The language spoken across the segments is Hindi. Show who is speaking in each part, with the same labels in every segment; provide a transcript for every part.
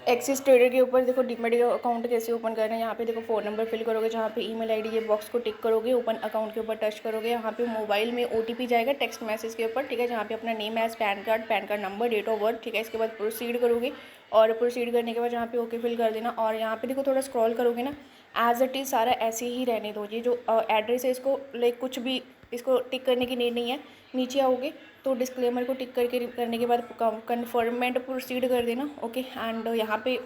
Speaker 1: एक्सिस ट्रेडर के ऊपर देखो डीमैट अकाउंट कैसे ओपन करना है। यहाँ पे देखो फ़ोन नंबर फिल करोगे, जहाँ पे ईमेल आईडी ये बॉक्स को टिक करोगे, ओपन अकाउंट के ऊपर टच करोगे, यहाँ पे मोबाइल में ओटीपी जाएगा टेक्स्ट मैसेज के ऊपर, ठीक है, जहाँ पे अपना name as PAN card number, date of birth, ठीक है। इसके बाद प्रोसीड करोगे और प्रोसीड करने के बाद यहाँ पे ओके फिल कर देना। और यहाँ पे देखो थोड़ा स्क्रॉल करोगे ना, एज इट इज़ सारा ऐसे ही रहने दो। ये जो एड्रेस है इसको लाइक कुछ भी इसको टिक करने की नीड नहीं है। नीचे आओगे तो डिस्क्लेमर को टिक करने के बाद कन्फर्मेंट प्रोसीड कर देना, ओके। एंड यहाँ पे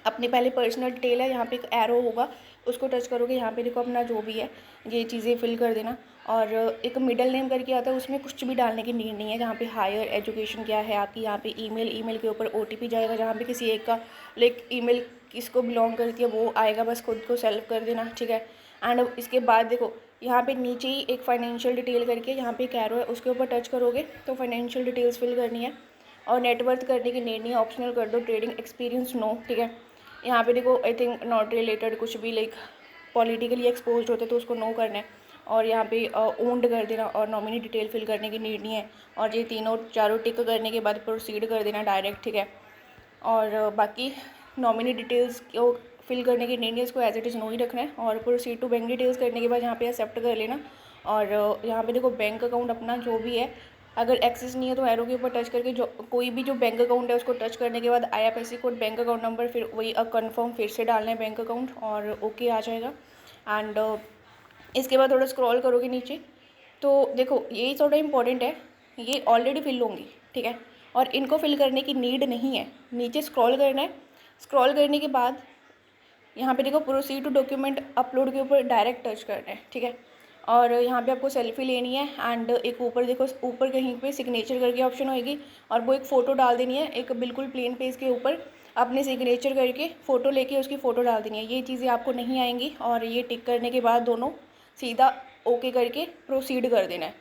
Speaker 1: अपनी पहले पर्सनल डिटेल है, यहाँ पे एक एरो होगा उसको टच करोगे, यहाँ पे देखो अपना जो भी है ये चीज़ें फिल कर देना। और एक मिडिल नेम करके आता है, उसमें कुछ भी डालने की नीड नहीं है। जहाँ पे हायर एजुकेशन क्या है आपकी, यहाँ पे ईमेल के ऊपर ओटीपी जाएगा, जहाँ पे किसी एक का लाइक ईमेल किसको बिलोंग करती है वो आएगा, बस खुद को सेलेक्ट कर देना, ठीक है। एंड इसके बाद देखो यहाँ पे नीचे ही एक फाइनेंशियल डिटेल करके यहाँ पे एक एरो है, उसके ऊपर टच करोगे तो फाइनेंशियल डिटेल्स फिल करनी है। और नेटवर्थ करने की नीड नहीं है, ऑप्शनल कर दो। ट्रेडिंग एक्सपीरियंस नो, ठीक है। यहाँ पे देखो आई थिंक नॉट रिलेटेड कुछ भी लाइक पॉलिटिकली एक्सपोज होते तो उसको नो करना है। और यहाँ पे ओन्ड कर देना और नॉमिनी डिटेल फिल करने की नीड नहीं है। और ये तीनों चारों टिक करने के बाद प्रोसीड कर देना डायरेक्ट, ठीक है। और बाकी नॉमिनी डिटेल्स को फिल करने की नीड नहीं है, इसको एज इट इज़ नो ही रखना है। और प्रोसीड टू बैंक डिटेल्स करने के बाद यहाँ पे एक्सेप्ट कर लेना। और यहाँ पे देखो बैंक अकाउंट अपना जो भी है, अगर एक्सेस नहीं है तो एरो के ऊपर टच करके जो कोई भी जो बैंक अकाउंट है उसको टच करने के बाद IFSC code, bank account number, फिर वही कन्फर्म फिर से डालना है बैंक अकाउंट और ओके आ जाएगा। एंड इसके बाद थोड़ा स्क्रॉल करोगे नीचे तो देखो यही थोड़ा इंपॉर्टेंट है, ये ऑलरेडी फिल होंगी, ठीक है। और इनको फिल करने की नीड नहीं है, नीचे स्क्रॉल करना है। स्क्रॉल करने के बाद यहाँ पे देखो प्रोसीड टू डॉक्यूमेंट अपलोड के ऊपर डायरेक्ट टच करना है, ठीक है। और यहाँ पे आपको सेल्फी लेनी है। एंड एक ऊपर देखो, ऊपर कहीं पे सिग्नेचर करके ऑप्शन होएगी और वो एक फ़ोटो डाल देनी है, एक बिल्कुल प्लेन पेज के ऊपर अपने सिग्नेचर करके फ़ोटो लेके उसकी फ़ोटो डाल देनी है। ये चीज़ें आपको नहीं आएंगी। और ये टिक करने के बाद दोनों सीधा ओके करके प्रोसीड कर देना है।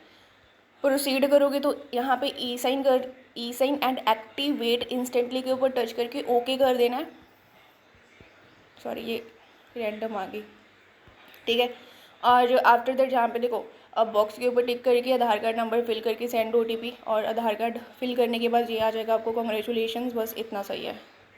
Speaker 1: प्रोसीड करोगे तो यहाँ पे ई साइन एंड एक्टिवेट इंस्टेंटली के ऊपर टच करके ओके कर देना है। सॉरी ये रैंडम आ गई, ठीक है। और आफ्टर दैट यहाँ पे देखो अब बॉक्स के ऊपर टिक करके आधार कार्ड नंबर फिल करके सेंड ओटीपी, और आधार कार्ड फिल करने के बाद ये आ जाएगा आपको कांग्रेचुलेशंस, बस इतना सही है।